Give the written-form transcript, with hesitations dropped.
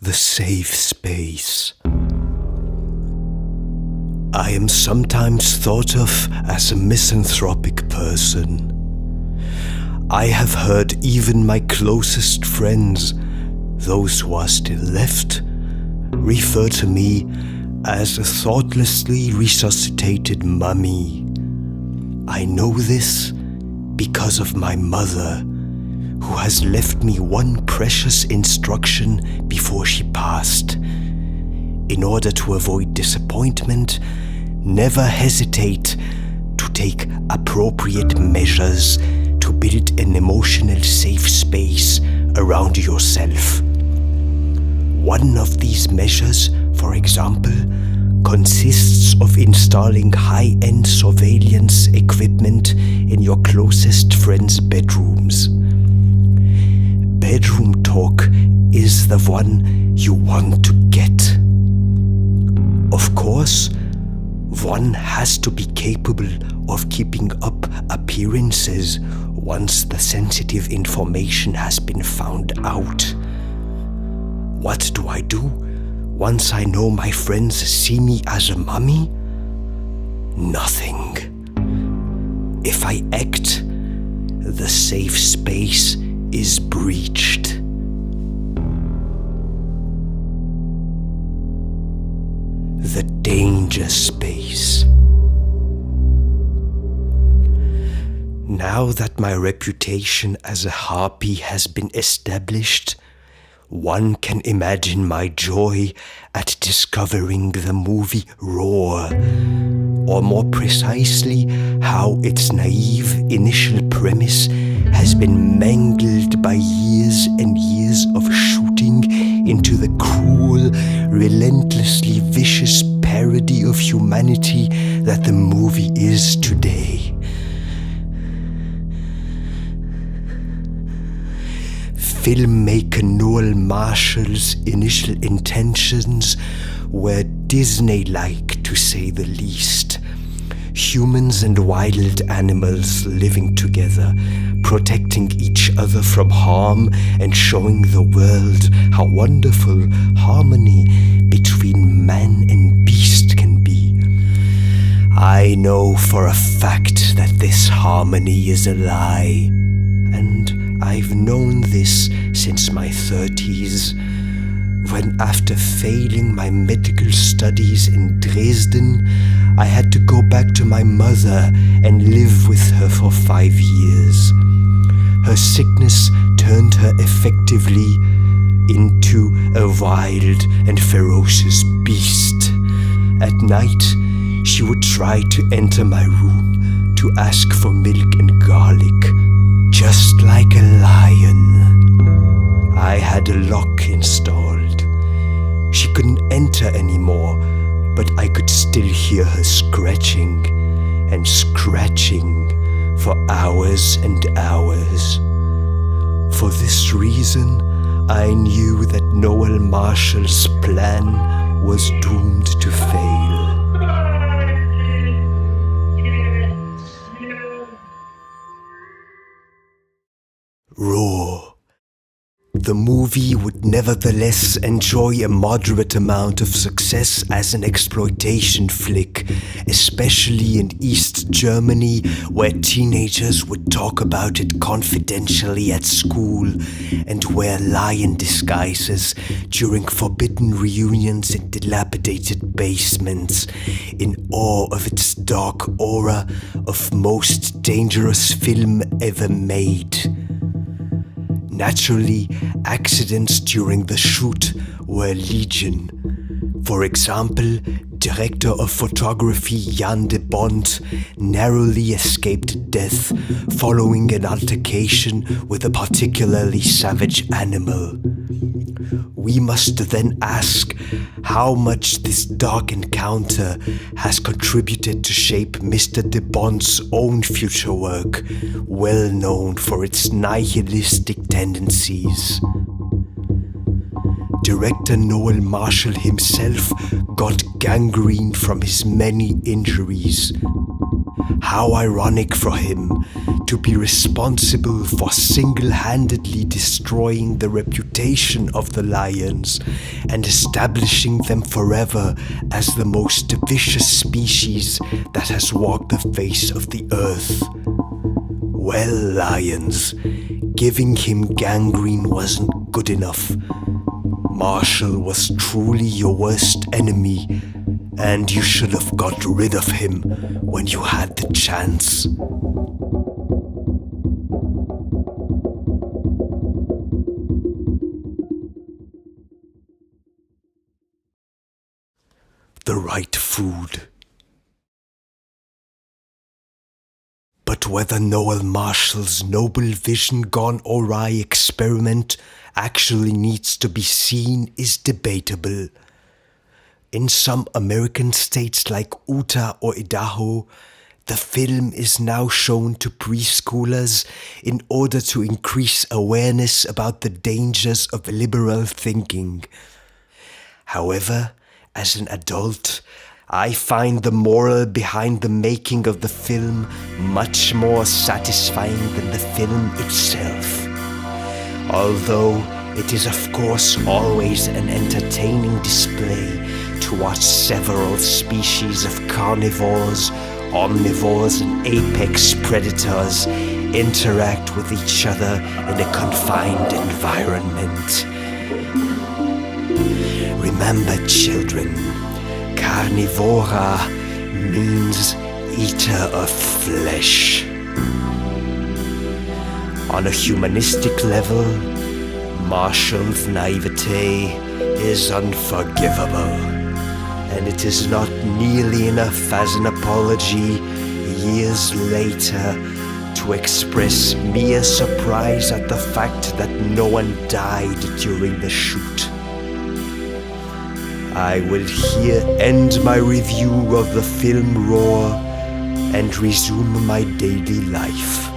the safe space. I am sometimes thought of as a misanthropic person. I have heard even my closest friends, those who are still left, refer to me as a thoughtlessly resuscitated mummy. I know this because of my mother, who has left me one precious instruction before she passed. In order to avoid disappointment, never hesitate to take appropriate measures to build an emotional safe space around yourself. One of these measures, for example, consists of installing high-end surveillance equipment in your closest friends' bedrooms. Bedroom talk is the one you want to get. Of course, one has to be capable of keeping up appearances once the sensitive information has been found out. What do I do once I know my friends see me as a mummy? Nothing. If I act, the safe space is breached. The danger space. Now that my reputation as a harpy has been established, one can imagine my joy at discovering the movie Roar, or more precisely, how its naive initial premise has been mangled by years and years of shooting into the cruel, relentlessly vicious parody of humanity that the movie is today. Filmmaker Noel Marshall's initial intentions were Disney-like, to say the least. Humans and wild animals living together, protecting each other from harm and showing the world how wonderful harmony between man and beast can be. I know for a fact that this harmony is a lie, and I've known this since my 30s, when after failing my medical studies in Dresden, I had to go back to my mother and live with her for 5 years. Her sickness turned her effectively into a wild and ferocious beast. At night, she would try to enter my room to ask for milk and garlic, just like a lion. I had a lock installed. She couldn't enter anymore, but I could still hear her scratching and scratching for hours and hours. For this reason, I knew that Noel Marshall's plan was doomed to fail. Roar. The movie would nevertheless enjoy a moderate amount of success as an exploitation flick, especially in East Germany, where teenagers would talk about it confidentially at school and wear lion disguises during forbidden reunions in dilapidated basements, in awe of its dark aura of most dangerous film ever made. Naturally, accidents during the shoot were legion. For example, director of photography Jan de Bont narrowly escaped death following an altercation with a particularly savage animal. We must then ask how much this dark encounter has contributed to shape Mr. de Bont's own future work, well known for its nihilistic tendencies. Director Noel Marshall himself got gangrene from his many injuries. How ironic for him to be responsible for single-handedly destroying the reputation of the lions and establishing them forever as the most vicious species that has walked the face of the earth. Well, lions, giving him gangrene wasn't good enough. Marshall was truly your worst enemy, and you should have got rid of him when you had the chance. The right food. But whether Noel Marshall's noble vision gone awry experiment actually needs to be seen is debatable. In some American states like Utah or Idaho, the film is now shown to preschoolers in order to increase awareness about the dangers of liberal thinking. However, as an adult, I find the moral behind the making of the film much more satisfying than the film itself. Although it is of course always an entertaining display to watch several species of carnivores, omnivores, and apex predators interact with each other in a confined environment. Remember, children, carnivora means eater of flesh. On a humanistic level, Marshall's naivete is unforgivable, and it is not nearly enough as an apology years later to express mere surprise at the fact that no one died during the shoot. I will here end my review of the film Roar and resume my daily life.